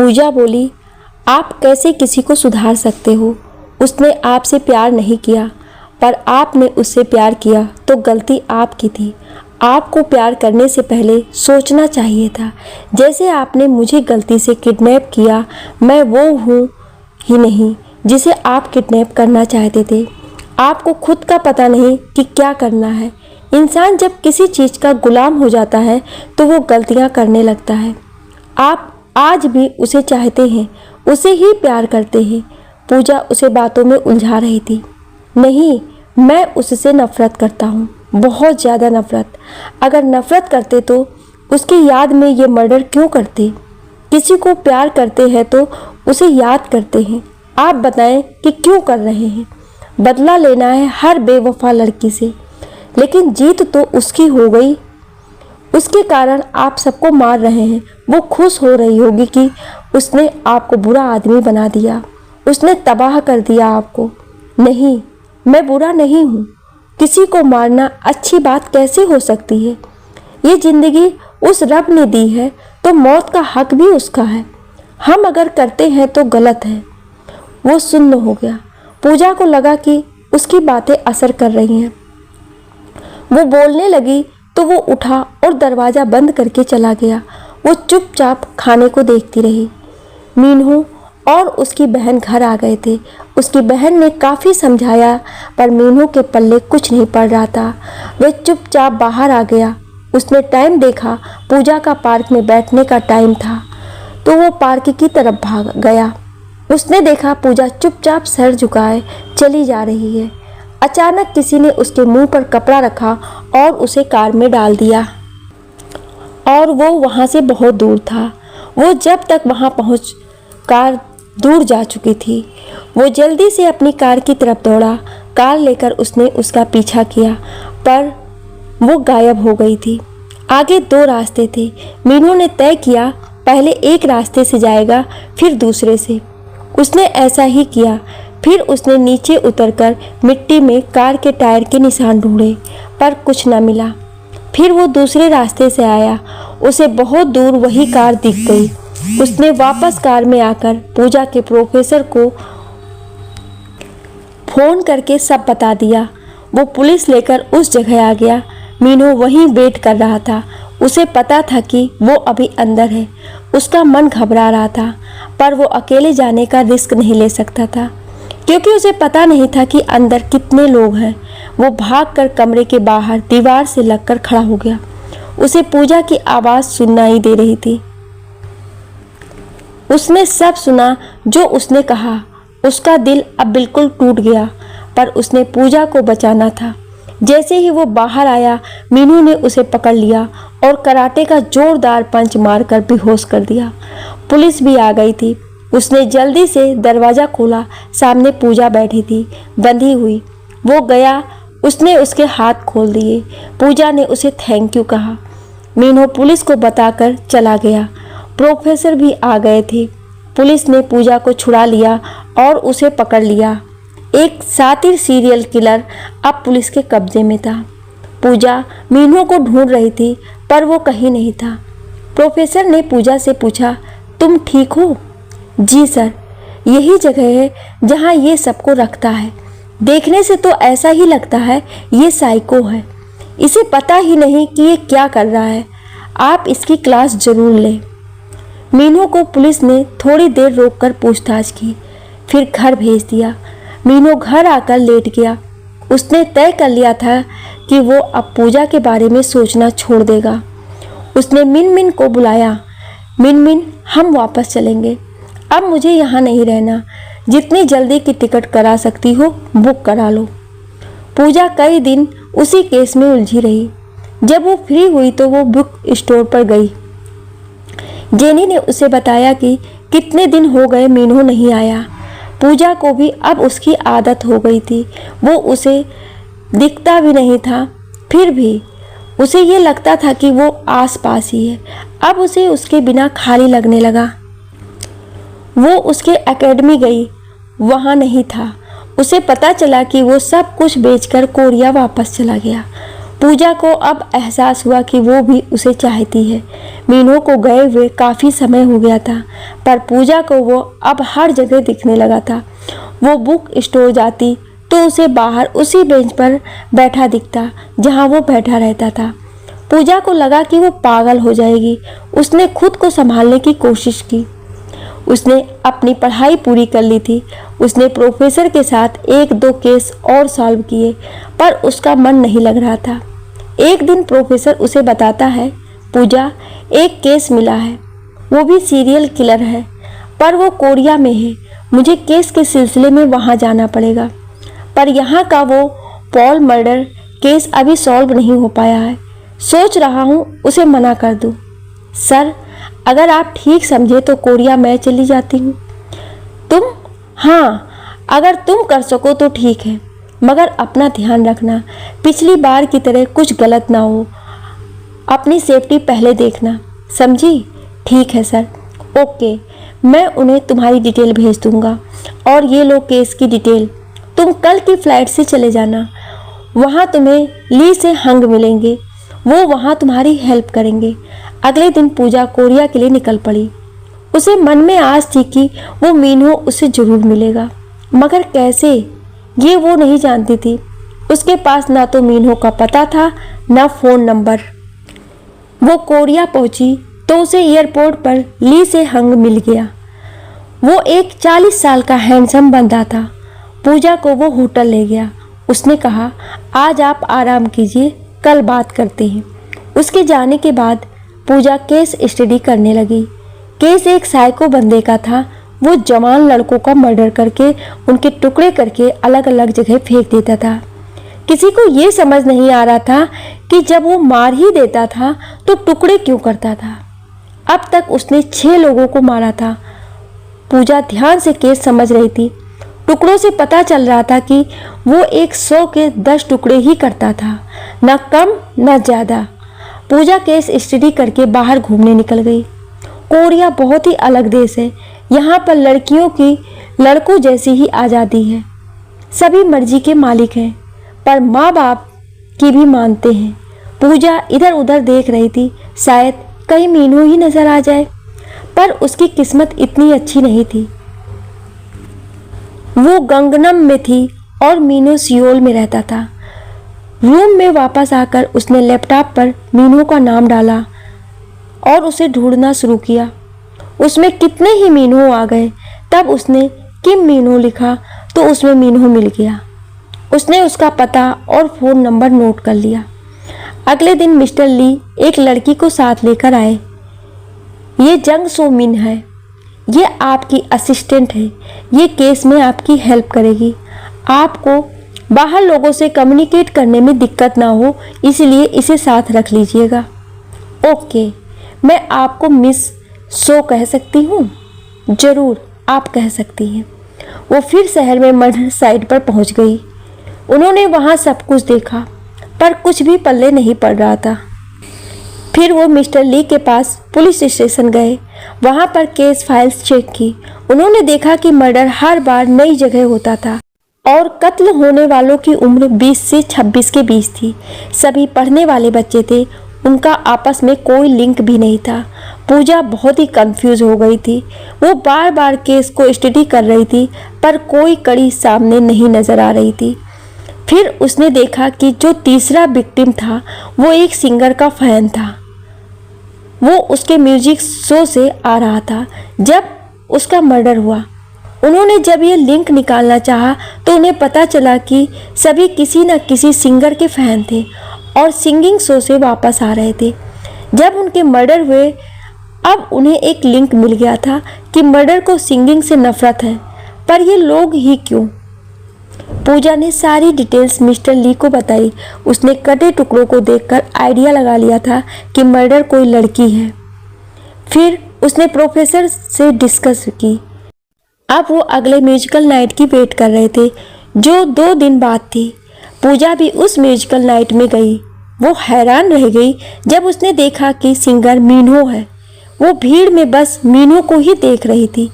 पूजा बोली, आप कैसे किसी को सुधार सकते हो? उसने आपसे प्यार नहीं किया, पर आपने उससे प्यार किया तो गलती आपकी थी। आपको प्यार करने से पहले सोचना चाहिए था। जैसे आपने मुझे गलती से किडनैप किया, मैं वो हूँ ही नहीं जिसे आप किडनैप करना चाहते थे। आपको खुद का पता नहीं कि क्या करना है। इंसान जब किसी चीज़ का गुलाम हो जाता है तो वो गलतियाँ करने लगता है। आप आज भी उसे चाहते हैं, उसे ही प्यार करते हैं। पूजा उसे बातों में उलझा रही थी। नहीं, मैं उससे नफरत करता हूँ, बहुत ज़्यादा नफरत। अगर नफरत करते तो उसकी याद में ये मर्डर क्यों करते? किसी को प्यार करते हैं तो उसे याद करते हैं। आप बताएं कि क्यों कर रहे हैं? बदला लेना है हर बेवफा लड़की से, लेकिन जीत तो उसकी हो गई। उसके कारण आप सबको मार रहे हैं। वो खुश हो रही होगी कि उसने आपको बुरा आदमी बना दिया, उसने तबाह कर दिया आपको। नहीं, मैं बुरा नहीं हूँ। किसी को मारना अच्छी बात कैसे हो सकती है? ये जिंदगी उस रब ने दी है तो मौत का हक भी उसका है। हम अगर करते हैं तो गलत है। वो सुन्न हो गया। पूजा को लगा कि उसकी बातें असर कर रही हैं। वो बोलने लगी तो वो उठा और दरवाज़ा बंद करके चला गया। वो चुपचाप खाने को देखती रही। मीनू और उसकी बहन घर आ गए थे। उसकी बहन ने काफ़ी समझाया पर मीनू के पल्ले कुछ नहीं पड़ रहा था। वह चुपचाप बाहर आ गया। उसने टाइम देखा, पूजा का पार्क में बैठने का टाइम था, तो वो पार्क की तरफ भाग गया। उसने देखा पूजा चुपचाप सर झुकाए चली जा रही है। अचानक किसी ने उसके मुंह पर कपड़ा रखा और उसे कार में डाल दिया, और वो वहाँ से बहुत दूर था। वो जब तक वहाँ पहुँच कार दूर जा चुकी थी। वो जल्दी से अपनी कार की तरफ दौड़ा। कार लेकर उसने उसका पीछा किया, पर वो गायब हो गई थी। आगे दो रास्ते थे। मीनू ने तय किया पहले एक रास्ते से जाएगा, फिर दूसरे से। उसने ऐसा ही किया। फिर उसने नीचे उतरकर मिट्टी में कार के टायर के निशान ढूंढे, पर कुछ न मिला। फिर वो दूसरे रास्ते से आया। उसे बहुत दूर वही कार दिख गई। उसने वापस कार में आकर पूजा के प्रोफेसर को फोन करके सब बता दिया। वो पुलिस लेकर उस जगह आ गया। मीनू वहीं वेट कर रहा था। उसे पता था कि वो अभी अंदर है। उसका मन घबरा रहा था, पर वो अकेले जाने का रिस्क नहीं ले सकता था, क्योंकि उसे पता नहीं था कि अंदर कितने लोग हैं। वो भागकर कमरे के बाहर दीवार से लगकर खड़ा हो गया। उसे पूजा की आवाज़ सुनाई दे रही थी। उसने सब सुना जो उसने कहा। उसका दिल अब बिल्कुल टूट गया, पर उसने पूजा को बचाना था। जैसे ही वो बाहर आया, मीनू ने उसे पकड़ लिया और कराटे का जोरदार पंच मारकर बेहोश कर दिया। पुलिस भी आ गई थी। उसने जल्दी से दरवाज़ा खोला। सामने पूजा बैठी थी, बंधी हुई। वो गया, उसने उसके हाथ खोल दिए। पूजा ने उसे थैंक यू कहा। मीनू पुलिस को बताकर चला गया। प्रोफेसर भी आ गए थे। पुलिस ने पूजा को छुड़ा लिया और उसे पकड़ लिया। एक शातिर सीरियल किलर अब पुलिस के कब्जे में था। पूजा मीनू को ढूंढ रही थी, पर वो कहीं नहीं था। प्रोफेसर ने पूजा से पूछा, तुम ठीक हो? जी सर, यही जगह है जहाँ ये सबको रखता है। देखने से तो ऐसा ही लगता है ये साइको है। इसे पता ही नहीं कि ये क्या कर रहा है। आप इसकी क्लास जरूर लें। मीनू को पुलिस ने थोड़ी देर रोककर पूछताछ की, फिर घर भेज दिया। मीनू घर आकर लेट गया। उसने तय कर लिया था कि वो अब पूजा के बारे में सोचना छोड़ देगा। उसने मिनमिन को बुलाया। मिनमिन, हम वापस चलेंगे। अब मुझे यहाँ नहीं रहना। जितनी जल्दी की टिकट करा सकती हो बुक करा लो। पूजा कई दिन उसी केस में उलझी रही। जब वो फ्री हुई तो वो बुक स्टोर पर गई। जेनी ने उसे बताया कि कितने दिन हो गए मीनू नहीं आया। पूजा को भी अब उसकी आदत हो गई थी। वो उसे दिखता भी नहीं था, फिर भी उसे ये लगता था कि वो आसपास ही है। अब उसे उसके बिना खाली लगने लगा। वो उसके एकेडमी गई, वहाँ नहीं था। उसे पता चला कि वो सब कुछ बेचकर कोरिया वापस चला गया। पूजा को अब एहसास हुआ कि वो भी उसे चाहती है। मीनू को गए हुए काफ़ी समय हो गया था, पर पूजा को वो अब हर जगह दिखने लगा था। वो बुक स्टोर जाती तो उसे बाहर उसी बेंच पर बैठा दिखता जहाँ वो बैठा रहता था। पूजा को लगा कि वो पागल हो जाएगी। उसने खुद को संभालने की कोशिश की। उसने अपनी पढ़ाई पूरी कर ली थी। उसने प्रोफेसर के साथ 1-2 केस और सॉल्व किए, पर उसका मन नहीं लग रहा था। एक दिन प्रोफेसर उसे बताता है, पूजा, एक केस मिला है, वो भी सीरियल किलर है, पर वो कोरिया में है। मुझे केस के सिलसिले में वहाँ जाना पड़ेगा, पर यहाँ का वो पॉल मर्डर केस अभी सॉल्व नहीं हो पाया है। सोच रहा हूँ उसे मना कर दूँ। सर, अगर आप ठीक समझे तो कोरिया मैं चली जाती हूँ। तुम? हाँ, अगर तुम कर सको तो ठीक है, मगर अपना ध्यान रखना, पिछली बार की तरह कुछ गलत ना हो। अपनी सेफ्टी पहले देखना, समझी? ठीक है सर। ओके, मैं उन्हें तुम्हारी डिटेल भेज दूंगा, और ये लो केस की डिटेल। तुम कल की फ्लाइट से चले जाना। वहाँ तुम्हें ली से हंग मिलेंगे, वो वहाँ तुम्हारी हेल्प करेंगे। अगले दिन पूजा कोरिया के लिए निकल पड़ी। उसे मन में आस थी कि वो मीनू उसे जरूर मिलेगा, मगर कैसे, ये वो नहीं जानती थी। उसके पास ना तो मीनू का पता था, ना फ़ोन नंबर। वो कोरिया पहुंची तो उसे एयरपोर्ट पर ली से हंग मिल गया। वो एक 40 साल का हैंडसम बंदा था। पूजा को वो होटल ले गया। उसने कहा, आज आप आराम कीजिए, कल बात करते हैं। उसके जाने के बाद पूजा केस स्टडी करने लगी। केस एक साइको बंदे का था। वो जवान लड़कों का मर्डर करके उनके टुकड़े करके अलग अलग जगह फेंक देता था। किसी को ये समझ नहीं आ रहा था कि जब वो मार ही देता था तो टुकड़े क्यों करता था। अब तक उसने 6 लोगों को मारा था। पूजा ध्यान से केस समझ रही थी। टुकड़ों से पता चल रहा था कि वो 100 के 10 टुकड़े ही करता था, न कम न ज़्यादा। पूजा केस स्टडी करके बाहर घूमने निकल गई। कोरिया बहुत ही अलग देश है। यहाँ पर लड़कियों की लड़कों जैसी ही आज़ादी है। सभी मर्जी के मालिक हैं, पर माँ बाप की भी मानते हैं। पूजा इधर उधर देख रही थी, शायद कहीं मीनू ही नजर आ जाए, पर उसकी किस्मत इतनी अच्छी नहीं थी। वो गंगनम में थी और मीनू सियोल में रहता था। रूम में वापस आकर उसने लैपटॉप पर मीनू का नाम डाला और उसे ढूंढना शुरू किया। उसमें कितने ही मीनू आ गए। तब उसने किम मीनू लिखा तो उसमें मीनू मिल गया। उसने उसका पता और फ़ोन नंबर नोट कर लिया। अगले दिन मिस्टर ली एक लड़की को साथ लेकर आए। ये जंग सो मिन है, ये आपकी असिस्टेंट है। ये केस में आपकी हेल्प करेगी। आपको बाहर लोगों से कम्युनिकेट करने में दिक्कत ना हो, इसलिए इसे साथ रख लीजिएगा। ओके, मैं आपको मिस सो कह सकती हूँ? ज़रूर, आप कह सकती हैं। वो फिर शहर में मर्डर साइट पर पहुँच गई। उन्होंने वहाँ सब कुछ देखा, पर कुछ भी पल्ले नहीं पड़ रहा था। फिर वो मिस्टर ली के पास पुलिस स्टेशन गए। वहाँ पर केस फाइल्स चेक की। उन्होंने देखा कि मर्डर हर बार नई जगह होता था और कत्ल होने वालों की उम्र 20 से 26 के बीच थी। सभी पढ़ने वाले बच्चे थे। उनका आपस में कोई लिंक भी नहीं था। पूजा बहुत ही कंफ्यूज हो गई थी। वो बार बार केस को स्टडी कर रही थी, पर कोई कड़ी सामने नहीं नजर आ रही थी। फिर उसने देखा कि जो तीसरा विक्टिम था वो एक सिंगर का फैन था। वो उसके म्यूजिक शो से आ रहा था जब उसका मर्डर हुआ। उन्होंने जब ये लिंक निकालना चाहा तो उन्हें पता चला कि सभी किसी न किसी सिंगर के फैन थे और सिंगिंग शो से वापस आ रहे थे। जब उनके मर्डर हुए, अब उन्हें एक लिंक मिल गया था कि मर्डर को सिंगिंग से नफरत है, पर ये लोग ही क्यों? पूजा ने सारी डिटेल्स मिस्टर ली को बताई। उसने कटे टुकड़ों को देखकर आइडिया लगा लिया था कि मर्डर कोई लड़की है। फिर उसने प्रोफेसर से डिस्कस की। अब वो अगले म्यूजिकल नाइट की वेट कर रहे थे, जो 2 दिन बाद थी। पूजा भी उस म्यूजिकल नाइट में गई। वो हैरान रह गई जब उसने देखा कि सिंगर मीनू है। वो भीड़ में बस मीनू को ही देख रही थी।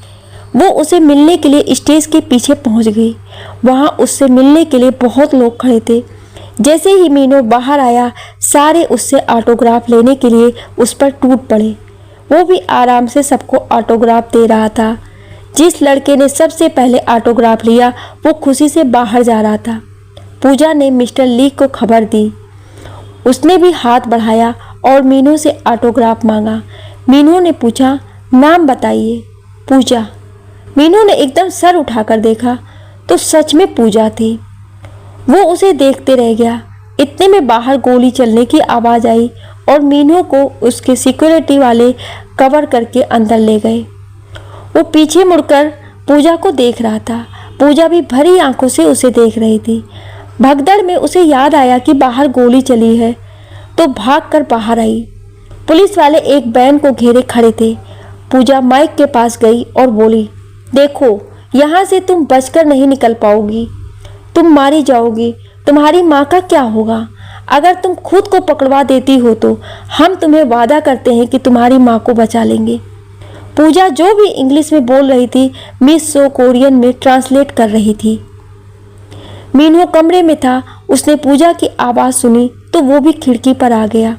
वो उसे मिलने के लिए स्टेज के पीछे पहुंच गई। वहां उससे मिलने के लिए बहुत लोग खड़े थे। जैसे ही मीनू बाहर आया, सारे उससे ऑटोग्राफ लेने के लिए उस पर टूट पड़े। वो भी आराम से सबको ऑटोग्राफ दे रहा था। जिस लड़के ने सबसे पहले ऑटोग्राफ लिया वो खुशी से बाहर जा रहा था। पूजा ने मिस्टर ली को खबर दी। उसने भी हाथ बढ़ाया और मीनू से ऑटोग्राफ मांगा। मीनू ने पूछा, नाम बताइए। पूजा। मीनू ने एकदम सर उठाकर देखा तो सच में पूजा थी। वो उसे देखते रह गया। इतने में बाहर गोली चलने की आवाज़ आई और मीनू को उसके सिक्योरिटी वाले कवर करके अंदर ले गए। वो पीछे मुड़कर पूजा को देख रहा था। पूजा भी भरी आंखों से उसे देख रही थी। भगदड़ में उसे याद आया कि बाहर गोली चली है, तो भागकर बाहर आई। पुलिस वाले एक वैन को घेरे खड़े थे। पूजा माइक के पास गई और बोली, देखो, यहाँ से तुम बचकर नहीं निकल पाओगी। तुम मारी जाओगी। तुम्हारी माँ का क्या होगा? अगर तुम खुद को पकड़वा देती हो तो हम तुम्हें वादा करते हैं कि तुम्हारी माँ को बचा लेंगे। पूजा जो भी इंग्लिश में बोल रही थी, मिस सो कोरियन में ट्रांसलेट कर रही थी। मीनू कमरे में था। उसने पूजा की आवाज़ सुनी तो वो भी खिड़की पर आ गया।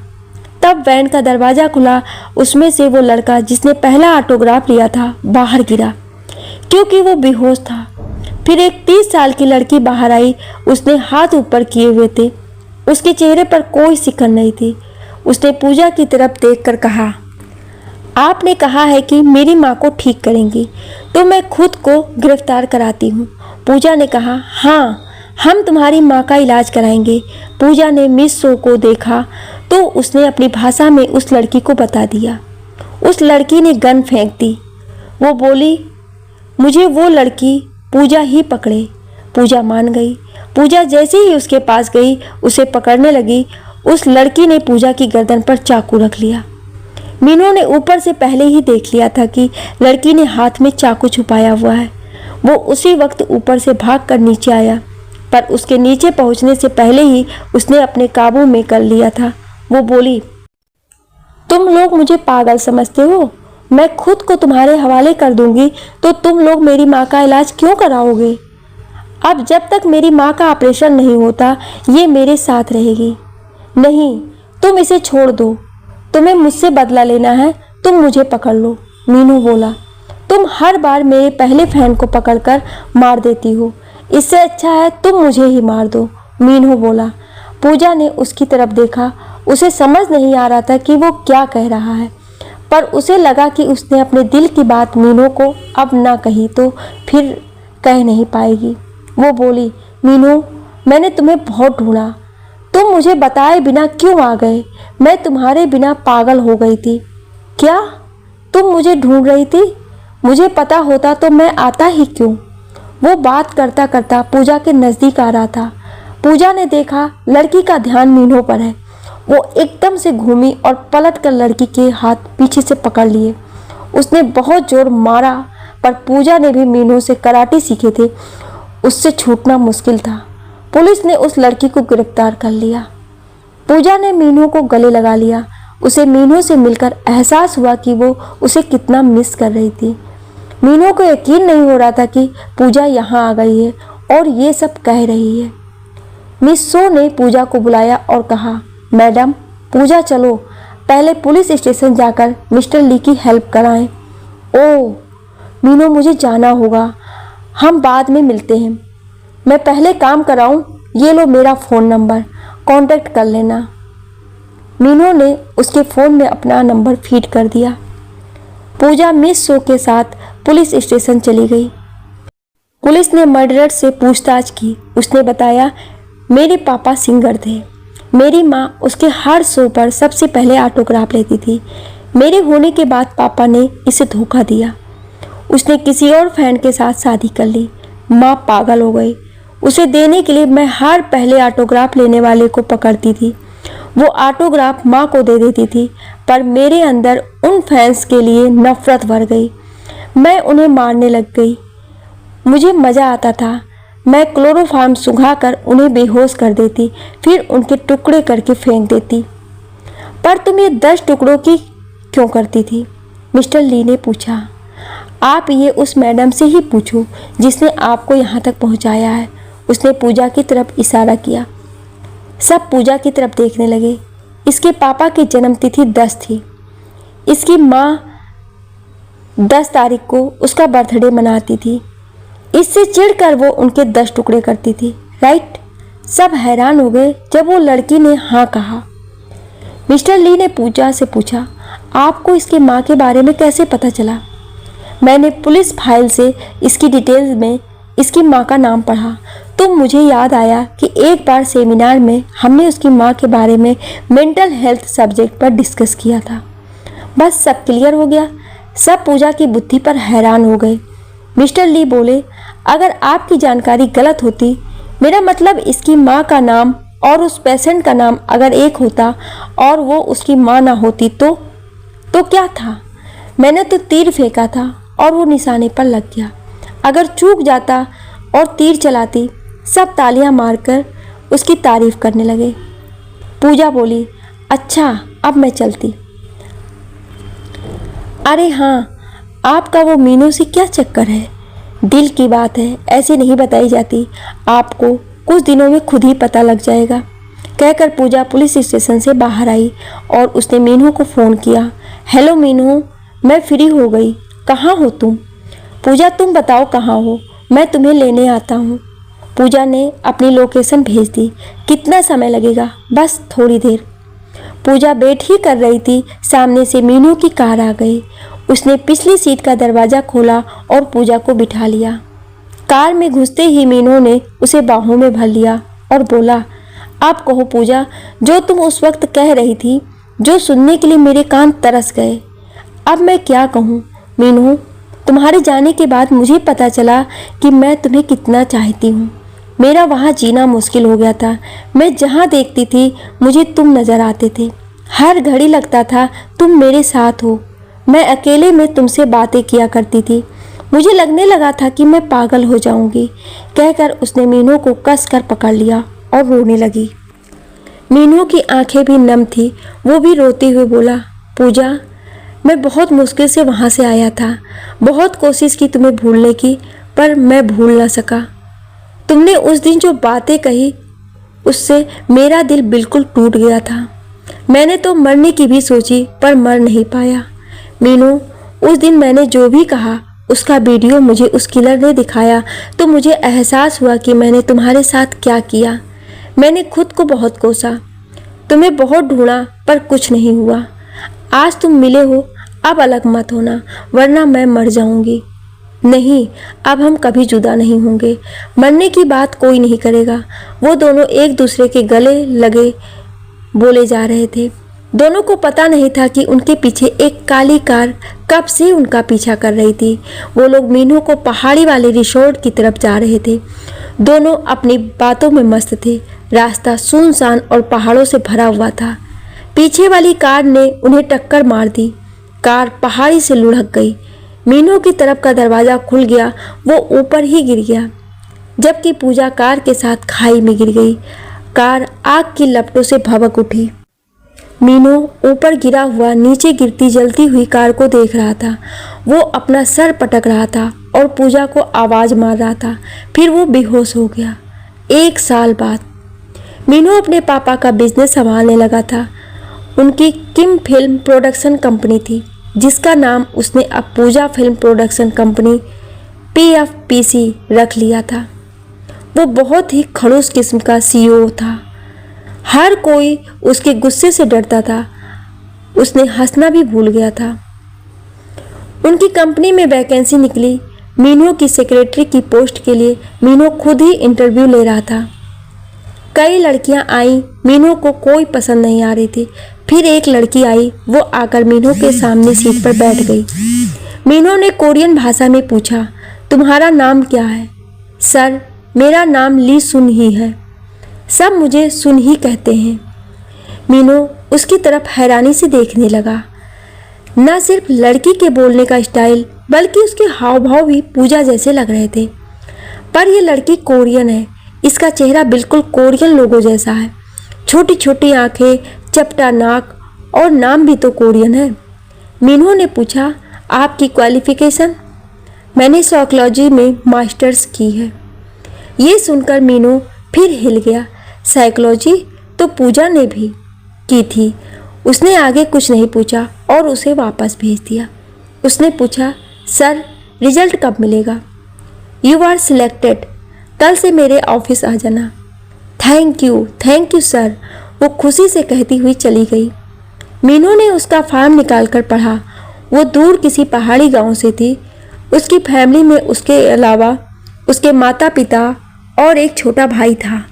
तब वैन का दरवाज़ा खुला। उसमें से वो लड़का जिसने पहला ऑटोग्राफ लिया था बाहर गिरा, क्योंकि वो बेहोश था। फिर एक 30 साल की लड़की बाहर आई। उसने हाथ ऊपर किए हुए थे। उसके चेहरे पर कोई सिकन नहीं थी। उसने पूजा की तरफ देखकर कहा, आपने कहा है कि मेरी माँ को ठीक करेंगी, तो मैं खुद को गिरफ्तार कराती हूँ। पूजा ने कहा, हाँ, हम तुम्हारी माँ का इलाज कराएंगे। पूजा ने मिस सो को देखा तो उसने अपनी भाषा में उस लड़की को बता दिया। उस लड़की ने गन फेंक दी। वो बोली, मुझे वो लड़की पूजा ही पकड़े। पूजा मान गई। पूजा जैसे ही उसके पास गई, उसे पकड़ने लगी। उस लड़की ने पूजा की गर्दन पर चाकू रख लिया। मीनू ने ऊपर से पहले ही देख लिया था कि लड़की ने हाथ में चाकू छुपाया हुआ है। वो उसी वक्त ऊपर से भागकर नीचे आया, पर उसके नीचे पहुंचने से पहले ही उसने अपने काबू में कर लिया था। वो बोली, तुम लोग मुझे पागल समझते हो? मैं खुद को तुम्हारे हवाले कर दूंगी, तो तुम लोग मेरी माँ का इलाज क्यों कराओगे? अब जब तक मेरी माँ का ऑपरेशन नहीं होता, ये मेरे साथ रहेगी। नहीं, तुम इसे छोड़ दो। तुम्हें मुझसे बदला लेना है, तुम मुझे पकड़ लो। मीनू बोला, तुम हर बार मेरे पहले फैन को पकड़कर मार देती हो। इससे अच्छा है तुम मुझे ही मार दो। मीनू बोला। पूजा ने उसकी तरफ देखा। उसे समझ नहीं आ रहा था कि वो क्या कह रहा है, पर उसे लगा कि उसने अपने दिल की बात मीनू को अब ना कही तो फिर कह नहीं पाएगी। वो बोली, मीनू, मैंने तुम्हें बहुत ढूंढा। तुम मुझे बताए बिना क्यों आ गए? मैं तुम्हारे बिना पागल हो गई थी। क्या तुम मुझे ढूंढ रही थी? मुझे पता होता तो मैं आता ही क्यों? वो बात करता करता पूजा के नज़दीक आ रहा था। पूजा ने देखा लड़की का ध्यान मीनू पर है। वो एकदम से घूमी और पलट कर लड़की के हाथ पीछे से पकड़ लिए। उसने बहुत जोर मारा, पर पूजा ने भी मीनू से कराटे सीखे थे। उससे छूटना मुश्किल था। पुलिस ने उस लड़की को गिरफ्तार कर लिया। पूजा ने मीनू को गले लगा लिया। उसे मीनू से मिलकर एहसास हुआ कि वो उसे कितना मिस कर रही थी। मीनू को यकीन नहीं हो रहा था कि पूजा यहाँ आ गई है और ये सब कह रही है। मिस सो ने पूजा को बुलाया और कहा, मैडम, पूजा चलो, पहले पुलिस स्टेशन जाकर मिस्टर ली की हेल्प कराएं। ओह मीनू, मुझे जाना होगा। हम बाद में मिलते हैं। मैं पहले काम कराऊं? ये लो मेरा फ़ोन नंबर, कांटेक्ट कर लेना। मीनू ने उसके फ़ोन में अपना नंबर फीड कर दिया। पूजा मिस सो के साथ पुलिस स्टेशन चली गई। पुलिस ने मर्डरर से पूछताछ की। उसने बताया, मेरे पापा सिंगर थे। मेरी माँ उसके हर शो पर सबसे पहले ऑटोग्राफ लेती थी। मेरे होने के बाद पापा ने इसे धोखा दिया। उसने किसी और फैन के साथ शादी कर ली। माँ पागल हो गई। उसे देने के लिए मैं हर पहले ऑटोग्राफ लेने वाले को पकड़ती थी। वो ऑटोग्राफ माँ को दे देती थी, पर मेरे अंदर उन फैंस के लिए नफरत भर गई। मैं उन्हें मारने लग गई। मुझे मज़ा आता था। मैं क्लोरोफॉर्म सुंघाकर उन्हें बेहोश कर देती, फिर उनके टुकड़े करके फेंक देती। पर तुम ये 10 टुकड़ों की क्यों करती थी? मिस्टर ली ने पूछा। आप ये उस मैडम से ही पूछो जिसने आपको यहाँ तक पहुँचाया है। उसने पूजा की तरफ इशारा किया। सब पूजा की तरफ देखने लगे। इसके पापा की जन्मतिथि 10 थी। इसकी माँ 10 तारीख को उसका बर्थडे मनाती थी। इससे चिढ़कर वो उनके 10 टुकड़े करती थी, राइट? सब हैरान हो गए जब वो लड़की ने हाँ कहा। मिस्टर ली ने पूजा से पूछा, आपको इसकी माँ के बारे में कैसे पता चला? मैंने पुलिस फाइल से इसकी डिटेल्स में इसकी माँ का नाम पढ़ा तो मुझे याद आया कि एक बार सेमिनार में हमने उसकी माँ के बारे में मेंटल हेल्थ सब्जेक्ट पर डिस्कस किया था। बस सब क्लियर हो गया। सब पूजा की बुद्धि पर हैरान हो गए। मिस्टर ली बोले, अगर आपकी जानकारी गलत होती, मेरा मतलब इसकी माँ का नाम और उस पेशेंट का नाम अगर एक होता और वो उसकी माँ ना होती तो क्या था? मैंने तो तीर फेंका था और वो निशाने पर लग गया। अगर चूक जाता और तीर चलाती। सब तालियां मारकर उसकी तारीफ करने लगे। पूजा बोली, अच्छा अब मैं चलती। अरे हाँ, आपका वो मीनू से क्या चक्कर है? दिल की बात है, ऐसे नहीं बताई जाती। आपको कुछ दिनों में खुद ही पता लग जाएगा। कहकर पूजा पुलिस स्टेशन से बाहर आई और उसने मीनू को फ़ोन किया। हेलो मीनू, मैं फ्री हो गई, कहाँ हो तुम? पूजा, तुम बताओ कहाँ हो, मैं तुम्हें लेने आता हूँ। पूजा ने अपनी लोकेशन भेज दी। कितना समय लगेगा? बस थोड़ी देर। पूजा वेट ही कर रही थी, सामने से मीनू की कार आ गई। उसने पिछली सीट का दरवाज़ा खोला और पूजा को बिठा लिया। कार में घुसते ही मीनू ने उसे बाहों में भर लिया और बोला, आप कहो पूजा, जो तुम उस वक्त कह रही थी, जो सुनने के लिए मेरे कान तरस गए। अब मैं क्या कहूँ मीनू, तुम्हारे जाने के बाद मुझे पता चला कि मैं तुम्हें कितना चाहती हूँ। मेरा वहाँ जीना मुश्किल हो गया था। मैं जहाँ देखती थी मुझे तुम नज़र आते थे। हर घड़ी लगता था तुम मेरे साथ हो। मैं अकेले में तुमसे बातें किया करती थी। मुझे लगने लगा था कि मैं पागल हो जाऊंगी। कहकर उसने मीनू को कसकर पकड़ लिया और रोने लगी। मीनू की आंखें भी नम थी। वो भी रोते हुए बोला, पूजा, मैं बहुत मुश्किल से वहाँ से आया था। बहुत कोशिश की तुम्हें भूलने की, पर मैं भूल ना सका। तुमने उस दिन जो बातें कही उससे मेरा दिल बिल्कुल टूट गया था। मैंने तो मरने की भी सोची पर मर नहीं पाया। मीनू, उस दिन मैंने जो भी कहा उसका वीडियो मुझे उस किलर ने दिखाया तो मुझे एहसास हुआ कि मैंने तुम्हारे साथ क्या किया। मैंने खुद को बहुत कोसा, तुम्हें बहुत ढूंढा पर कुछ नहीं हुआ। आज तुम मिले हो, अब अलग मत होना वरना मैं मर जाऊंगी। नहीं, अब हम कभी जुदा नहीं होंगे। मरने की बात कोई नहीं करेगा। वो दोनों एक दूसरे के गले लगे बोले जा रहे थे। दोनों को पता नहीं था कि उनके पीछे एक काली कार कब से उनका पीछा कर रही थी। वो लोग मीनू को पहाड़ी वाले रिसोर्ट की तरफ जा रहे थे। दोनों अपनी बातों में मस्त थे। रास्ता सुनसान और पहाड़ों से भरा हुआ था। पीछे वाली कार ने उन्हें टक्कर मार दी। कार पहाड़ी से लुढ़क गई। मीनू की तरफ का दरवाज़ा खुल गया। वो ऊपर ही गिर गया, जबकि पूजा कार के साथ खाई में गिर गई। कार आग की लपटों से भभक उठी। मीनू ऊपर गिरा हुआ नीचे गिरती जलती हुई कार को देख रहा था। वो अपना सर पटक रहा था और पूजा को आवाज़ मार रहा था। फिर वो बेहोश हो गया। 1 साल बाद मीनू अपने पापा का बिजनेस संभालने लगा था। उनकी किम फिल्म प्रोडक्शन कंपनी थी, जिसका नाम उसने अब पूजा फिल्म प्रोडक्शन कंपनी PFPC रख लिया था। वो बहुत ही खड़ूस किस्म का CEO था। हर कोई उसके गुस्से से डरता था। उसने हंसना भी भूल गया था। उनकी कंपनी में वैकेंसी निकली। मीनू की सेक्रेटरी की पोस्ट के लिए मीनू खुद ही इंटरव्यू ले रहा था। कई लड़कियां आईं, मीनू को कोई पसंद नहीं आ रही थी। फिर एक लड़की आई, वो आकर मीनू के सामने सीट पर बैठ गई। मीनू ने कोरियन भाषा में पूछा, तुम्हारा नाम क्या है? सर, मेरा नाम ली सुन ही है। सब मुझे सुन ही कहते हैं। मीनू उसकी तरफ हैरानी से देखने लगा। न सिर्फ लड़की के बोलने का स्टाइल बल्कि उसके हाव भाव भी पूजा जैसे लग रहे थे। पर यह लड़की कोरियन है। इसका चेहरा बिल्कुल कोरियन लोगों जैसा है। छोटी छोटी आंखें, चपटा नाक और नाम भी तो कोरियन है। मीनू ने पूछा, आपकी क्वालिफिकेशन? मैंने साइकोलॉजी में मास्टर्स की है। ये सुनकर मीनू फिर हिल गया। साइकोलॉजी? तो पूजा ने भी की थी। उसने आगे कुछ नहीं पूछा और उसे वापस भेज दिया। उसने पूछा, सर रिजल्ट कब मिलेगा? यू आर सिलेक्टेड, कल से मेरे ऑफिस आ जाना। थैंक यू सर, वो खुशी से कहती हुई चली गई। मीनू ने उसका फॉर्म निकालकर पढ़ा। वो दूर किसी पहाड़ी गांव से थी। उसकी फैमिली में उसके अलावा उसके माता पिता और एक छोटा भाई था।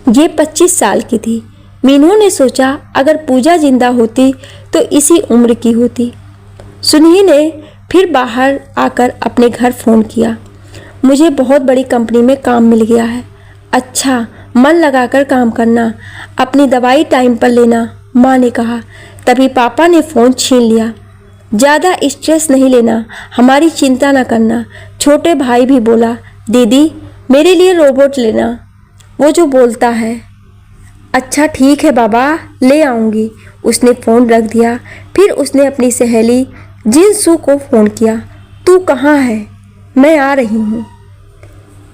ये 25 साल की थी। मीनू ने सोचा अगर पूजा जिंदा होती तो इसी उम्र की होती। सुनिधि ने फिर बाहर आकर अपने घर फ़ोन किया। मुझे बहुत बड़ी कंपनी में काम मिल गया है। अच्छा, मन लगाकर काम करना, अपनी दवाई टाइम पर लेना, माँ ने कहा। तभी पापा ने फ़ोन छीन लिया। ज़्यादा स्ट्रेस नहीं लेना, हमारी चिंता न करना। छोटे भाई भी बोला, दीदी मेरे लिए रोबोट लेना, वो जो बोलता है। अच्छा ठीक है बाबा, ले आऊँगी। उसने फ़ोन रख दिया। फिर उसने अपनी सहेली जिनसू को फ़ोन किया। तू कहाँ है? मैं आ रही हूँ।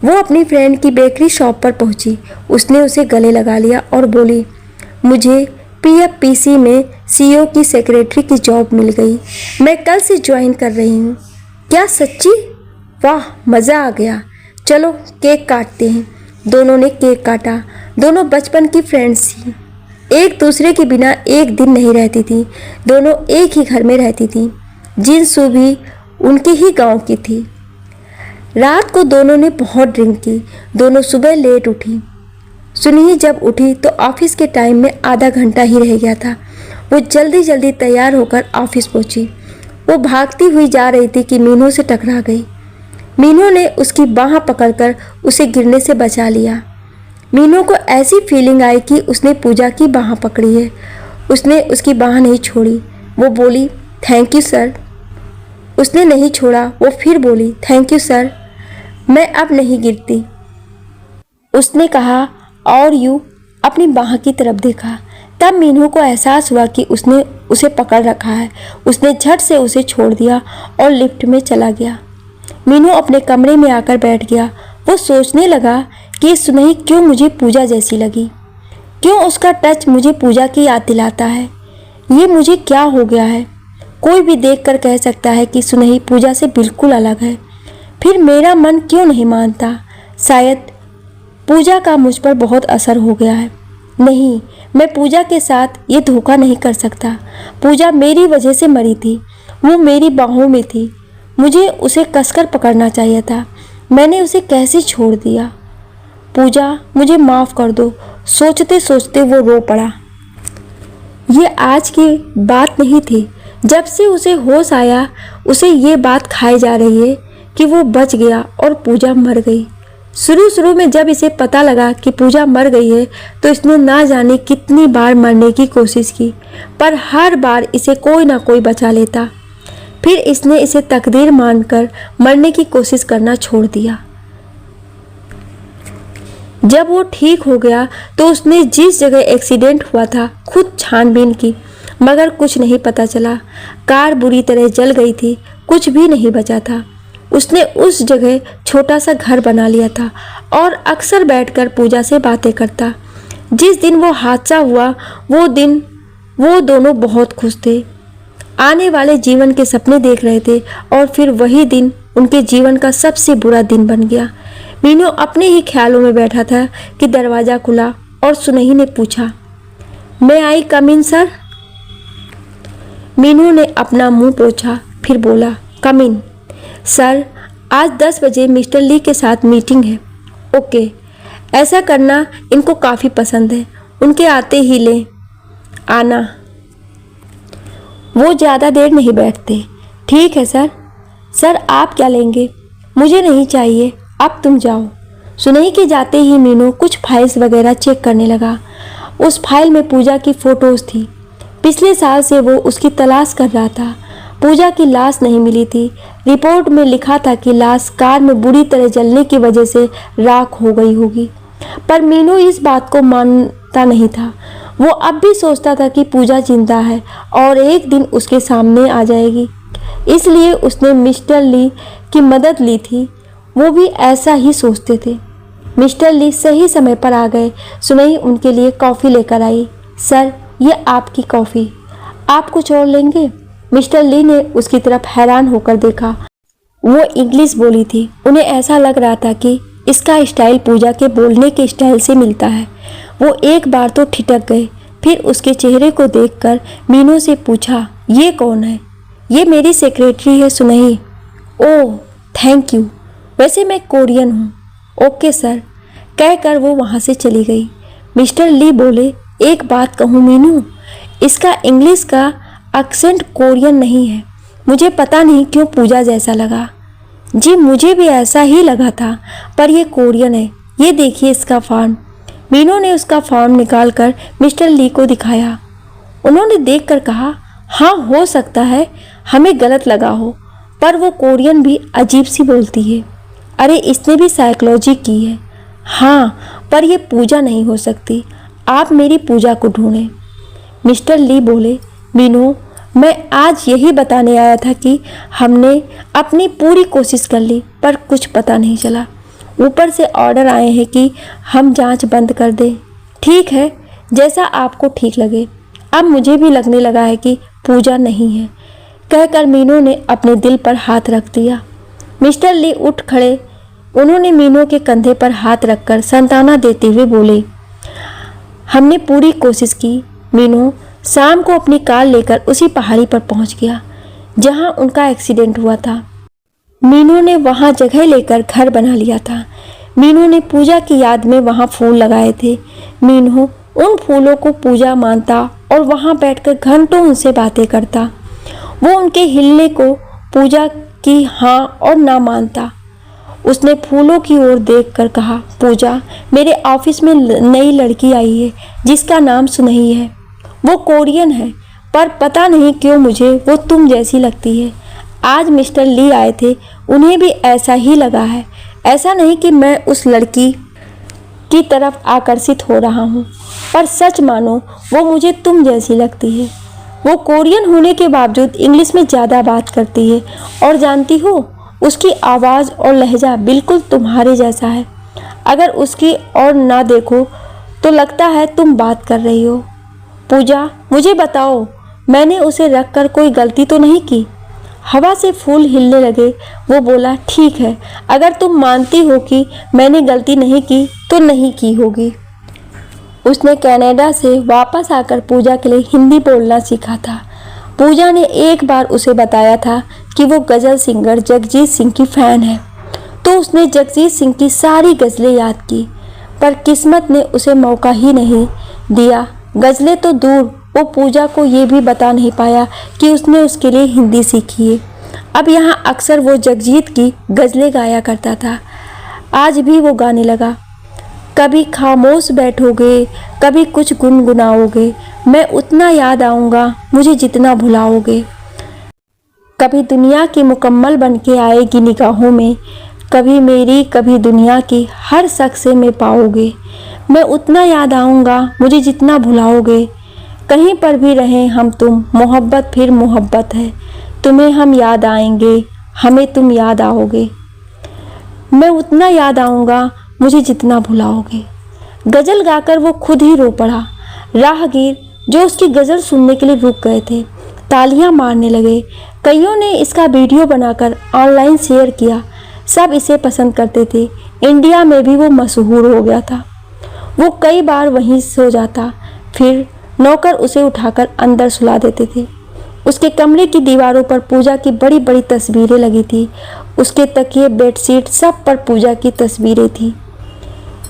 वो अपनी फ्रेंड की बेकरी शॉप पर पहुँची। उसने उसे गले लगा लिया और बोली, मुझे PFPC में CEO की सेक्रेटरी की जॉब मिल गई। मैं कल से ज्वाइन कर रही हूँ। क्या सच्ची? वाह, मज़ा आ गया। चलो केक काटते हैं। दोनों ने केक काटा। दोनों बचपन की फ्रेंड्स थी। एक दूसरे के बिना एक दिन नहीं रहती थी। दोनों एक ही घर में रहती थी। जिनसू भी उनके ही गांव की थी। रात को दोनों ने बहुत ड्रिंक की। दोनों सुबह लेट उठी। सुनिधि जब उठी तो ऑफिस के टाइम में आधा घंटा ही रह गया था। वो जल्दी जल्दी तैयार होकर ऑफिस पहुंची। वो भागती हुई जा रही थी कि मीनू से टकरा गई। मीनू ने उसकी बाह पकड़कर उसे गिरने से बचा लिया। मीनू को ऐसी फीलिंग आई कि उसने पूजा की बाह पकड़ी है। उसने उसकी बाह नहीं छोड़ी। वो बोली, थैंक यू सर। उसने नहीं छोड़ा। वो फिर बोली, थैंक यू सर, मैं अब नहीं गिरती। उसने कहा, और यू अपनी बाह की तरफ देखा। तब मीनू को एहसास हुआ कि उसने उसे पकड़ रखा है। उसने झट से उसे छोड़ दिया और लिफ्ट में चला गया। मीनू अपने कमरे में आकर बैठ गया। वो सोचने लगा कि सुनिधि क्यों मुझे पूजा जैसी लगी, क्यों उसका टच मुझे पूजा की याद दिलाता है। ये मुझे क्या हो गया है? कोई भी देखकर कह सकता है कि सुनिधि पूजा से बिल्कुल अलग है। फिर मेरा मन क्यों नहीं मानता? शायद पूजा का मुझ पर बहुत असर हो गया है। नहीं, मैं पूजा के साथ ये धोखा नहीं कर सकता। पूजा मेरी वजह से मरी थी। वो मेरी बाहों में थी। मुझे उसे कसकर पकड़ना चाहिए था। मैंने उसे कैसे छोड़ दिया? पूजा, मुझे माफ़ कर दो। सोचते सोचते वो रो पड़ा। ये आज की बात नहीं थी। जब से उसे होश आया, उसे ये बात खाई जा रही है कि वो बच गया और पूजा मर गई। शुरू में जब इसे पता लगा कि पूजा मर गई है तो इसने ना जाने कितनी बार मरने की कोशिश की, पर हर बार इसे कोई ना कोई बचा लेता। फिर इसने इसे तकदीर मानकर मरने की कोशिश करना छोड़ दिया। जब वो ठीक हो गया तो उसने जिस जगह एक्सीडेंट हुआ था खुद छानबीन की, मगर कुछ नहीं पता चला। कार बुरी तरह जल गई थी, कुछ भी नहीं बचा था। उसने उस जगह छोटा सा घर बना लिया था और अक्सर बैठकर पूजा से बातें करता। जिस दिन वो हादसा हुआ वो दिन वो दोनों बहुत खुश थे। आने वाले जीवन के सपने देख रहे थे और फिर वही दिन उनके जीवन का सबसे बुरा दिन बन गया। मीनू अपने ही ख्यालों में बैठा था कि दरवाज़ा खुला और सुनिधि ने पूछा, मैं आई कम इन सर? मीनू ने अपना मुंह पोंछा, फिर बोला, कम इन सर, आज 10 बजे मिस्टर ली के साथ मीटिंग है। ओके, ऐसा करना इनको काफ़ी पसंद है। उनके आते ही ले आना। वो ज़्यादा देर नहीं बैठते। ठीक है सर। सर आप क्या लेंगे? मुझे नहीं चाहिए, अब तुम जाओ। सुनिधि के जाते ही मीनू कुछ फाइल्स वगैरह चेक करने लगा। उस फाइल में पूजा की फ़ोटोज़ थी। पिछले साल से वो उसकी तलाश कर रहा था। पूजा की लाश नहीं मिली थी। रिपोर्ट में लिखा था कि लाश कार में बुरी तरह जलने की वजह से राख हो गई होगी, पर मीनू इस बात को मानता नहीं था। वो अब भी सोचता था कि पूजा जिंदा है और एक दिन उसके सामने आ जाएगी। इसलिए उसने मिस्टर ली की मदद ली थी। वो भी ऐसा ही सोचते थे। मिस्टर ली सही समय पर आ गए। सुनई उनके लिए कॉफ़ी लेकर आई। सर, ये आपकी कॉफ़ी। आप कुछ और लेंगे? मिस्टर ली ने उसकी तरफ हैरान होकर देखा। वो इंग्लिश बोली थी। उन्हें ऐसा लग रहा था कि इसका स्टाइल पूजा के बोलने के स्टाइल से मिलता है। वो एक बार तो ठिठक गए। फिर उसके चेहरे को देखकर मीनू से पूछा, ये कौन है? ये मेरी सेक्रेटरी है सुनई। ओह, थैंक यू। वैसे मैं कोरियन हूँ। ओके सर, कहकर वो वहाँ से चली गई। मिस्टर ली बोले, एक बात कहूँ मीनू, इसका इंग्लिश का एक्सेंट कोरियन नहीं है। मुझे पता नहीं क्यों पूजा जैसा लगा। जी मुझे भी ऐसा ही लगा था, पर ये कोरियन है। ये देखिए इसका फॉर्म। मीनू ने उसका फॉर्म निकालकर मिस्टर ली को दिखाया। उन्होंने देखकर कहा, हाँ हो सकता है हमें गलत लगा हो, पर वो कोरियन भी अजीब सी बोलती है। अरे इसने भी साइकोलॉजी की है। हाँ, पर ये पूजा नहीं हो सकती। आप मेरी पूजा को ढूंढें। मिस्टर ली बोले, मीनू, मैं आज यही बताने आया था कि हमने अपनी पूरी कोशिश कर ली, पर कुछ पता नहीं चला। ऊपर से ऑर्डर आए हैं कि हम जांच बंद कर दें। ठीक है, जैसा आपको ठीक लगे। अब मुझे भी लगने लगा है कि पूजा नहीं है, कहकर मीनू ने अपने दिल पर हाथ रख दिया। मिस्टर ली उठ खड़े। उन्होंने मीनू के कंधे पर हाथ रखकर सांत्वना देते हुए बोले, हमने पूरी कोशिश की। मीनू शाम को अपनी कार लेकर उसी पहाड़ी पर पहुंच गया जहां उनका एक्सीडेंट हुआ था। मीनू ने वहां जगह लेकर घर बना लिया था। मीनू ने पूजा की याद में वहां फूल लगाए थे। मीनू उन फूलों को पूजा मानता और वहां बैठकर घंटों उनसे बातें करता। वो उनके हिलने को पूजा की हाँ और ना मानता। उसने फूलों की ओर देखकर कहा, पूजा, मेरे ऑफिस में नई लड़की आई है जिसका नाम सुनई है। वो कोरियन है, पर पता नहीं क्यों मुझे वो तुम जैसी लगती है। आज मिस्टर ली आए थे, उन्हें भी ऐसा ही लगा है। ऐसा नहीं कि मैं उस लड़की की तरफ आकर्षित हो रहा हूँ, पर सच मानो वो मुझे तुम जैसी लगती है। वो कोरियन होने के बावजूद इंग्लिश में ज़्यादा बात करती है, और जानती हो उसकी आवाज़ और लहजा बिल्कुल तुम्हारे जैसा है। अगर उसकी ओर ना देखो तो लगता है तुम बात कर रही हो। पूजा, मुझे बताओ, मैंने उसे रखकर कोई गलती तो नहीं की? हवा से फूल हिलने लगे। वो बोला, ठीक है, अगर तुम मानती हो कि मैंने गलती नहीं की तो नहीं की होगी। उसने कनाडा से वापस आकर पूजा के लिए हिंदी बोलना सीखा था। पूजा ने एक बार उसे बताया था कि वो गज़ल सिंगर जगजीत सिंह की फ़ैन है, तो उसने जगजीत सिंह की सारी गज़लें याद की, पर किस्मत ने उसे मौका ही नहीं दिया। गज़लें तो दूर, वो पूजा को ये भी बता नहीं पाया कि उसने उसके लिए हिंदी सीखी है। अब यहाँ अक्सर वो जगजीत की गज़लें गाया करता था। आज भी वो गाने लगा, कभी खामोश बैठोगे, कभी कुछ गुनगुनाओगे, मैं उतना याद आऊँगा मुझे जितना भुलाओगे। कभी दुनिया की मुकम्मल बन के आएगी निगाहों में, कभी मेरी कभी दुनिया की हर शख्स में पाओगे, मैं उतना याद आऊँगा मुझे जितना भुलाओगे। कहीं पर भी रहें हम तुम, मोहब्बत फिर मोहब्बत है, तुम्हें हम याद आएंगे, हमें तुम याद आओगे, मैं उतना याद आऊँगा मुझे जितना भुलाओगे। गज़ल गाकर वो खुद ही रो पड़ा। राहगीर जो उसकी गज़ल सुनने के लिए रुक गए थे तालियां मारने लगे। कईयों ने इसका वीडियो बनाकर ऑनलाइन शेयर किया। सब इसे पसंद करते थे। इंडिया में भी वो मशहूर हो गया था। वो कई बार वहीं सो जाता, फिर नौकर उसे उठाकर अंदर सुला देते थे। उसके कमरे की दीवारों पर पूजा की बड़ी बड़ी तस्वीरें लगी थी। उसके तकिए, बेडशीट, सब पर पूजा की तस्वीरें थी।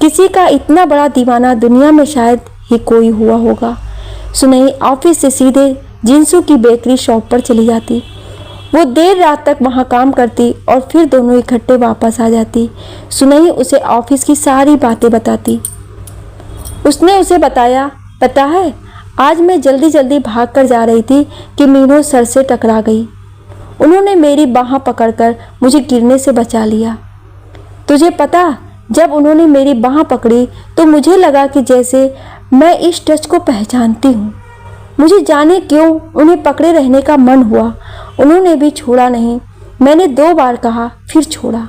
किसी का इतना बड़ा दीवाना दुनिया में शायद ही कोई हुआ होगा। सुनई ऑफिस से सीधे जिंसू की बेकरी शॉप पर चली जाती। वो देर रात तक वहाँ काम करती और फिर दोनों इकट्ठे वापस आ जाती। सुनई उसे ऑफिस की सारी बातें बताती। उसने उसे बताया, पता है आज मैं जल्दी जल्दी भागकर जा रही थी कि मीनू सर से टकरा गई। उन्होंने मेरी बाह पकड़कर मुझे गिरने से बचा लिया। तुझे पता, जब उन्होंने मेरी बाह पकड़ी तो मुझे लगा कि जैसे मैं इस टच को पहचानती हूँ। मुझे जाने क्यों उन्हें पकड़े रहने का मन हुआ। उन्होंने भी छोड़ा नहीं। मैंने 2 बार कहा, फिर छोड़ा।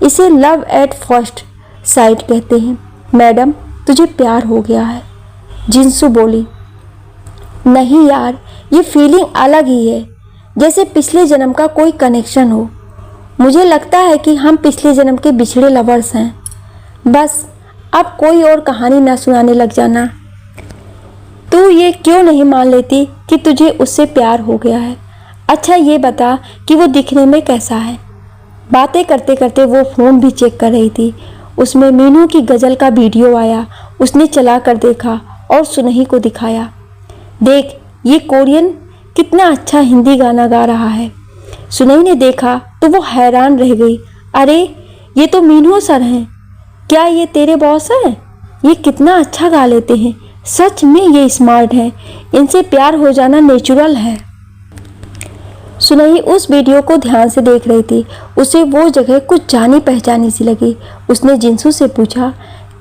इसे लव एट फर्स्ट साइड कहते हैं, मैडम तुझे प्यार हो गया है। जिनसू बोली, नहीं यार, ये फीलिंग अलग ही है, जैसे पिछले जन्म का कोई कनेक्शन हो। मुझे लगता है कि हम पिछले जन्म के बिछड़े लवर्स हैं। बस अब कोई और कहानी ना सुनाने लग जाना। तू ये क्यों नहीं मान लेती कि तुझे उससे प्यार हो गया है? अच्छा ये बता कि वो दिखने में कैसा है? बातें करते करते वो फ़ोन भी चेक कर रही थी। उसमें मीनू की गज़ल का वीडियो आया। उसने चला कर देखा और सुनही को दिखाया। देख, ये कोरियन कितना अच्छा हिंदी गाना गा रहा है। सुनही ने देखा तो वो हैरान रह गई। अरे ये तो मीनू सर हैं। क्या ये तेरे बॉस हैं? ये कितना अच्छा गा लेते हैं। सच में ये स्मार्ट हैं। इनसे प्यार हो जाना नेचुरल है। सुनही उस वीडियो को ध्यान से देख रही थी। उसे वो जगह कुछ जानी पहचानी सी लगी। उसने जिनसू से पूछा,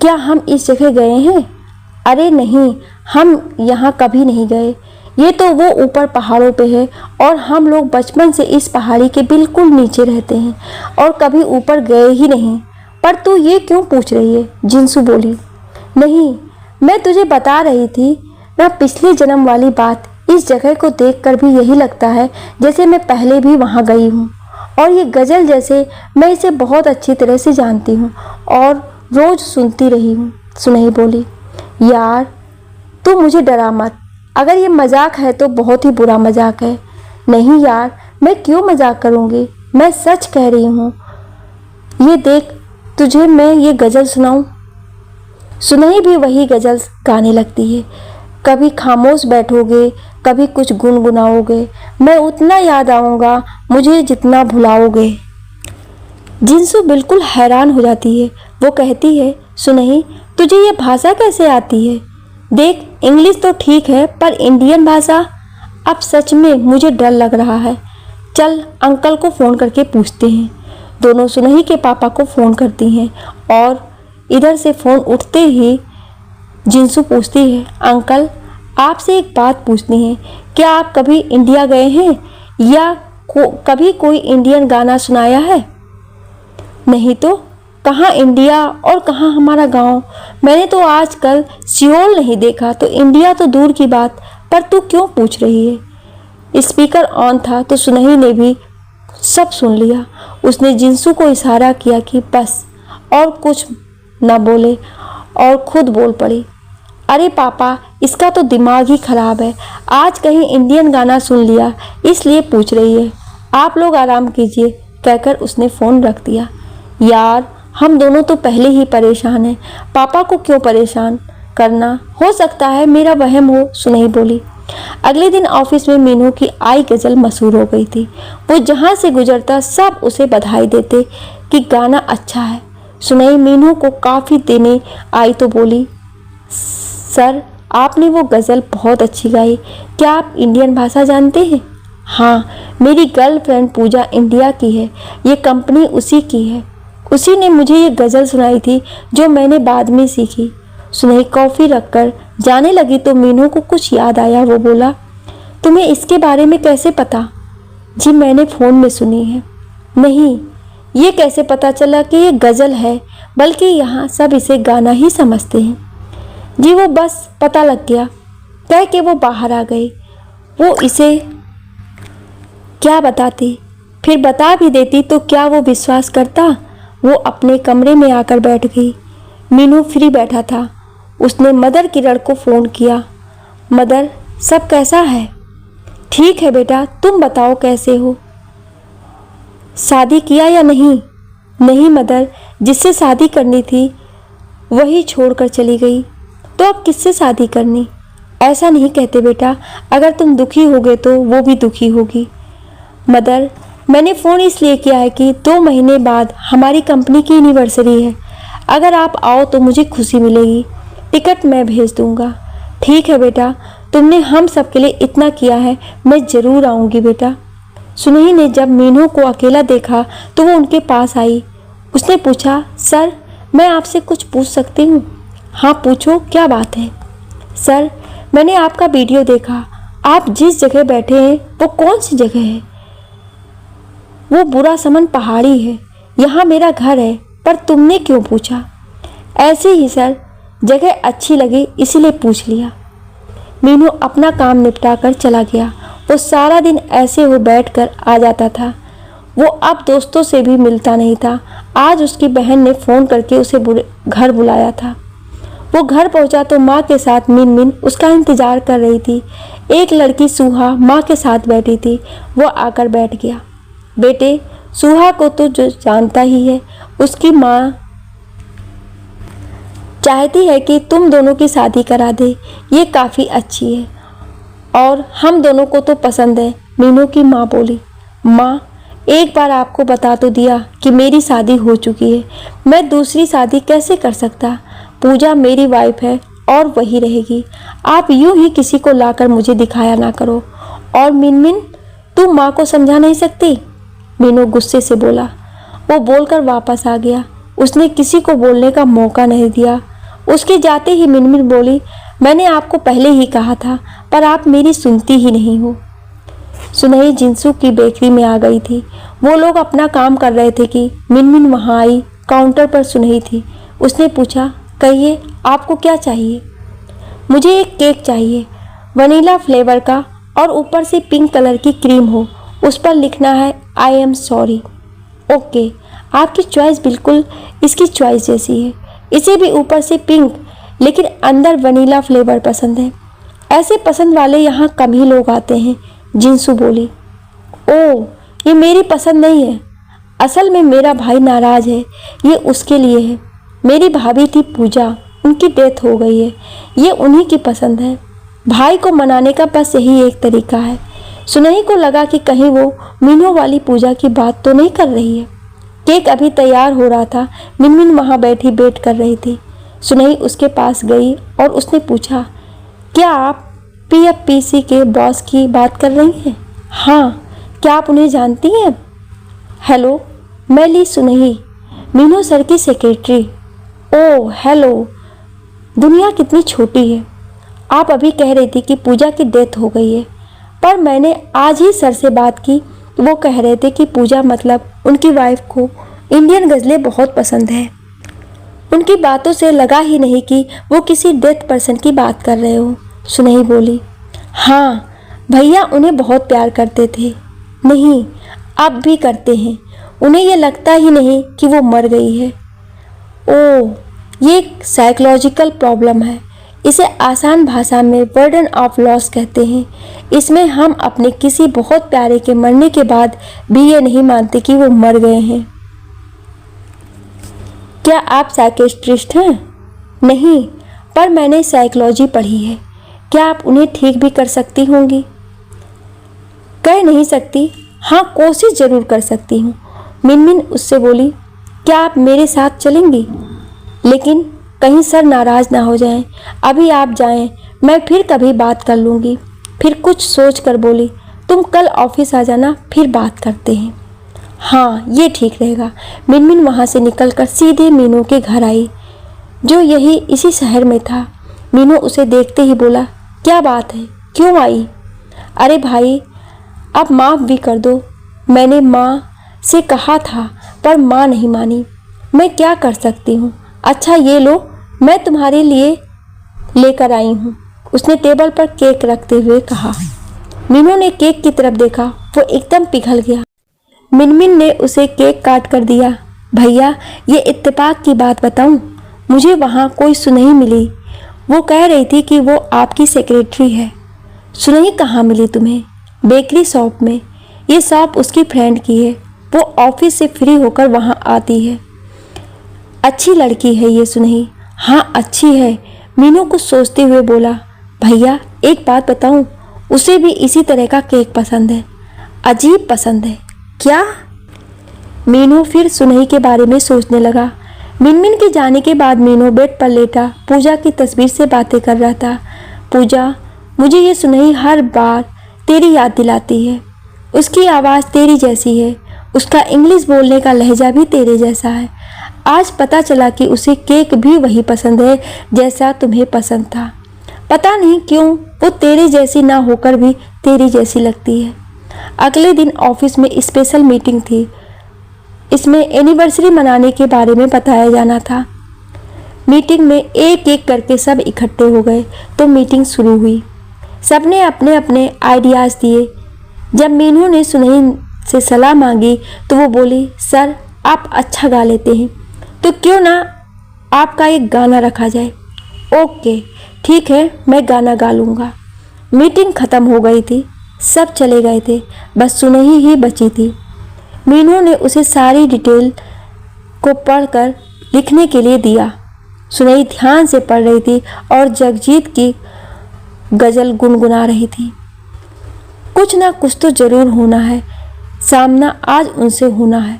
क्या हम इस जगह गए हैं? अरे नहीं, हम यहाँ कभी नहीं गए। ये तो वो ऊपर पहाड़ों पे है और हम लोग बचपन से इस पहाड़ी के बिल्कुल नीचे रहते हैं और कभी ऊपर गए ही नहीं। पर तू ये क्यों पूछ रही है? जिनसू बोली, नहीं, मैं तुझे बता रही थी ना, पिछले जन्म वाली बात। इस जगह को देखकर भी यही लगता है जैसे मैं पहले भी वहाँ गई हूँ। और ये गज़ल जैसे मैं इसे बहुत अच्छी तरह से जानती हूँ और रोज़ सुनती रही हूँ। सुनही बोली, यार तू मुझे डरा मत। अगर ये मजाक है तो बहुत ही बुरा मजाक है। नहीं यार, मैं क्यों मजाक करूँगी, मैं सच कह रही हूँ। ये देख, तुझे मैं ये गज़ल सुनाऊँ? सुनही भी वही गज़ल गाने लगती है। कभी खामोश बैठोगे, कभी कुछ गुनगुनाओगे, मैं उतना याद आऊँगा मुझे जितना भुलाओगे। जिनसू बिल्कुल हैरान हो जाती है। वो कहती है, सुनही तुझे ये भाषा कैसे आती है? देख, इंग्लिश तो ठीक है पर इंडियन भाषा? अब सच में मुझे डर लग रहा है। चल अंकल को फ़ोन करके पूछते हैं। दोनों सुनही के पापा को फ़ोन करती हैं और इधर से फ़ोन उठते ही जिनसू पूछती है, अंकल आपसे एक बात पूछनी है। क्या आप कभी इंडिया गए हैं या कभी कोई इंडियन गाना सुनाया है? नहीं तो, कहाँ इंडिया और कहाँ हमारा गांव। मैंने तो आजकल सियोल नहीं देखा, तो इंडिया तो दूर की बात। पर तू क्यों पूछ रही है? स्पीकर ऑन था तो सुनही ने भी सब सुन लिया। उसने जिनसू को इशारा किया कि बस और कुछ न बोले और खुद बोल पड़ी, अरे पापा, इसका तो दिमाग ही खराब है। आज कहीं इंडियन गाना सुन लिया इसलिए पूछ रही है। आप लोग आराम कीजिए, कहकर उसने फ़ोन रख दिया। यार हम दोनों तो पहले ही परेशान हैं, पापा को क्यों परेशान करना? हो सकता है मेरा वहम हो। सुनही बोली। अगले दिन ऑफिस में मीनू की आई गज़ल मशहूर हो गई थी। वो जहाँ से गुजरता सब उसे बधाई देते कि गाना अच्छा है। सुनही मीनू को काफ़ी देने आई तो बोली, सर आपने वो गज़ल बहुत अच्छी गाई। क्या आप इंडियन भाषा जानते हैं? हाँ, मेरी गर्लफ्रेंड पूजा इंडिया की है। ये कंपनी उसी की है। उसी ने मुझे ये गज़ल सुनाई थी जो मैंने बाद में सीखी। सुनही कॉफ़ी रखकर जाने लगी तो मीनू को कुछ याद आया। वो बोला, तुम्हें इसके बारे में कैसे पता? जी मैंने फ़ोन में सुनी है। नहीं, ये कैसे पता चला कि ये गज़ल है? बल्कि यहाँ सब इसे गाना ही समझते हैं। जी वो बस पता लग गया, कह के वो बाहर आ गई। वो इसे क्या बताती? फिर बता भी देती तो क्या वो विश्वास करता? वो अपने कमरे में आकर बैठ गई। मीनू फ्री बैठा था। उसने मदर किरण को फ़ोन किया। मदर, सब कैसा है? ठीक है बेटा, तुम बताओ कैसे हो? शादी किया या नहीं? नहीं मदर, जिससे शादी करनी थी वही छोड़कर चली गई। तो अब किससे शादी करनी? ऐसा नहीं कहते बेटा, अगर तुम दुखी होगे तो वो भी दुखी होगी। मदर, मैंने फ़ोन इसलिए किया है कि 2 महीने बाद हमारी कंपनी की एनिवर्सरी है। अगर आप आओ तो मुझे खुशी मिलेगी। टिकट मैं भेज दूंगा। ठीक है बेटा, तुमने हम सब के लिए इतना किया है, मैं ज़रूर आऊँगी बेटा। सुनही ने जब मीनू को अकेला देखा तो वो उनके पास आई। उसने पूछा, सर मैं आपसे कुछ पूछ सकती हूँ? हाँ पूछो, क्या बात है? सर मैंने आपका वीडियो देखा। आप जिस जगह बैठे हैं वो कौन सी जगह है? वो बुरा समन पहाड़ी है। यहाँ मेरा घर है। पर तुमने क्यों पूछा? ऐसे ही सर, जगह अच्छी लगी इसीलिए पूछ लिया। मीनू अपना काम निपटा कर चला गया। वो सारा दिन ऐसे हो बैठ कर आ जाता था। वो अब दोस्तों से भी मिलता नहीं था। आज उसकी बहन ने फ़ोन करके उसे घर बुलाया था। वो घर पहुंचा तो माँ के साथ मिनमिन उसका इंतज़ार कर रही थी। एक लड़की सुहा माँ के साथ बैठी थी। वो आकर बैठ गया। बेटे, सुहा को तो जो जानता ही है, उसकी माँ चाहती है कि तुम दोनों की शादी करा दे। ये काफ़ी अच्छी है और हम दोनों को तो पसंद है। मीनू की माँ बोली। माँ, एक बार आपको बता तो दिया कि मेरी शादी हो चुकी है। मैं दूसरी शादी कैसे कर सकता? पूजा मेरी वाइफ है और वही रहेगी। आप यूं ही किसी को लाकर मुझे दिखाया ना करो। और मिनमिन, तू माँ को समझा नहीं सकती? मीनू गुस्से से बोला। वो बोलकर वापस आ गया। उसने किसी को बोलने का मौका नहीं दिया। उसके जाते ही मिनमिन बोली, मैंने आपको पहले ही कहा था, पर आप मेरी सुनती ही नहीं हो। सुनही जिंसू की बेकरी में आ गई थी। वो लोग अपना काम कर रहे थे कि मिनमिन वहाँ आई। काउंटर पर सुनही थी। उसने पूछा, कहिए आपको क्या चाहिए? मुझे एक केक चाहिए, वनीला फ्लेवर का, और ऊपर से पिंक कलर की क्रीम हो। उस पर लिखना है आई एम सॉरी। ओके, आपकी चॉइस बिल्कुल इसकी चॉइस जैसी है। इसे भी ऊपर से पिंक लेकिन अंदर वनीला फ्लेवर पसंद है। ऐसे पसंद वाले यहाँ कम ही लोग आते हैं। जिंसू बोली। ओह, ये मेरी पसंद नहीं है। असल में मेरा भाई नाराज है। ये उसके लिए है। मेरी भाभी थी पूजा, उनकी डेथ हो गई है। ये उन्हीं की पसंद है। भाई को मनाने का बस यही एक तरीका है। सुनही को लगा कि कहीं वो मीनू वाली पूजा की बात तो नहीं कर रही है। केक अभी तैयार हो रहा था। मिनमिन वहाँ बैठी वेट कर रही थी। सुनही उसके पास गई और उसने पूछा, क्या आप PFPC के बॉस की बात कर रही हैं? हाँ, क्या आप उन्हें जानती हैं? हेलो, मैं ली सुनही, मीनू सर की सेक्रेटरी। ओह हेलो, दुनिया कितनी छोटी है। आप अभी कह रही थी कि पूजा की डेथ हो गई है, पर मैंने आज ही सर से बात की। वो कह रहे थे कि पूजा मतलब उनकी वाइफ को इंडियन गज़लें बहुत पसंद है। उनकी बातों से लगा ही नहीं कि वो किसी डेथ पर्सन की बात कर रहे हो। सुनही बोली। हाँ, भैया उन्हें बहुत प्यार करते थे। नहीं, अब भी करते हैं। उन्हें यह लगता ही नहीं कि वो मर गई है। ओह, ये एक साइकोलॉजिकल प्रॉब्लम है। इसे आसान भाषा में बर्डन ऑफ लॉस कहते हैं। इसमें हम अपने किसी बहुत प्यारे के मरने के बाद भी ये नहीं मानते कि वो मर गए हैं। क्या आप साइकियाट्रिस्ट हैं? नहीं, पर मैंने साइकोलॉजी पढ़ी है। क्या आप उन्हें ठीक भी कर सकती होंगी? कह नहीं सकती, हाँ कोशिश ज़रूर कर सकती हूँ। मिनमिन उससे बोली। क्या आप मेरे साथ चलेंगी? लेकिन कहीं सर नाराज़ ना हो जाएं। अभी आप जाएं, मैं फिर कभी बात कर लूँगी। फिर कुछ सोच कर बोली, तुम कल ऑफिस आ जाना, फिर बात करते हैं। हाँ, ये ठीक रहेगा। मिनमिन वहाँ से निकलकर सीधे मीनू के घर आई, जो यही इसी शहर में था। मीनू उसे देखते ही बोला, क्या बात है, क्यों आई? अरे भाई, अब माफ़ भी कर दो। मैंने माँ से कहा था, पर माँ नहीं मानी। मैं क्या कर सकती हूँ? अच्छा ये लो, मैं तुम्हारे लिए लेकर आई हूँ। उसने टेबल पर केक रखते हुए कहा। मीनू ने केक की तरफ देखा। वो एकदम पिघल गया। मिनमिन ने उसे केक काट कर दिया। भैया, ये इत्तेफाक की बात बताऊं, मुझे वहाँ कोई सुनही मिली। वो कह रही थी कि वो आपकी सेक्रेटरी है। सुनही कहाँ मिली तुम्हें? बेकरी शॉप में। ये शॉप उसकी फ्रेंड की है। वो ऑफिस से फ्री होकर वहाँ आती है। अच्छी लड़की है ये सुनही। हाँ अच्छी है। मीनू कुछ सोचते हुए बोला। भैया एक बात बताऊं, उसे भी इसी तरह का केक पसंद है। अजीब पसंद है। क्या? मीनू फिर सुनही के बारे में सोचने लगा। मिनमिन के जाने के बाद मीनू बेड पर लेटा पूजा की तस्वीर से बातें कर रहा था। पूजा, मुझे ये सुनही हर बार तेरी याद दिलाती है। उसकी आवाज़ तेरी जैसी है। उसका इंग्लिश बोलने का लहजा भी तेरे जैसा है। आज पता चला कि उसे केक भी वही पसंद है जैसा तुम्हें पसंद था। पता नहीं क्यों वो तेरे जैसी ना होकर भी तेरी जैसी लगती है। अगले दिन ऑफिस में स्पेशल मीटिंग थी। इसमें एनिवर्सरी मनाने के बारे में बताया जाना था। मीटिंग में एक एक करके सब इकट्ठे हो गए तो मीटिंग शुरू हुई। सबने अपने अपने आइडियाज़ दिए। जब मीनू ने सुनैनी से सलाह मांगी तो वो बोली, सर आप अच्छा गा लेते हैं तो क्यों ना आपका एक गाना रखा जाए। ओके ठीक है, मैं गाना गा लूँगा। मीटिंग ख़त्म हो गई थी, सब चले गए थे, बस सुनैनी ही बची थी। मीनू ने उसे सारी डिटेल को पढ़कर लिखने के लिए दिया। सुनैनी ध्यान से पढ़ रही थी और जगजीत की गज़ल गुनगुना रही थी। कुछ ना कुछ तो ज़रूर होना है, सामना आज उनसे होना है।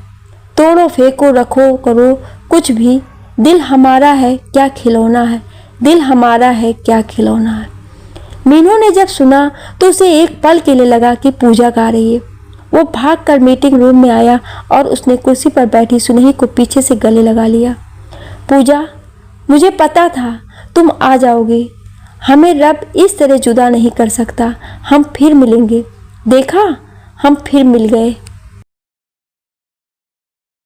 तोड़ो फेंको रखो करो कुछ भी, दिल हमारा है क्या खिलौना है, दिल हमारा है क्या खिलौना है। मीनू ने जब सुना तो उसे एक पल के लिए लगा कि पूजा गा रही है। वो भागकर मीटिंग रूम में आया और उसने कुर्सी पर बैठी सुनैनी को पीछे से गले लगा लिया। पूजा, मुझे पता था तुम आ जाओगे। हमें रब इस तरह जुदा नहीं कर सकता। हम फिर मिलेंगे। देखा, हम फिर मिल गए।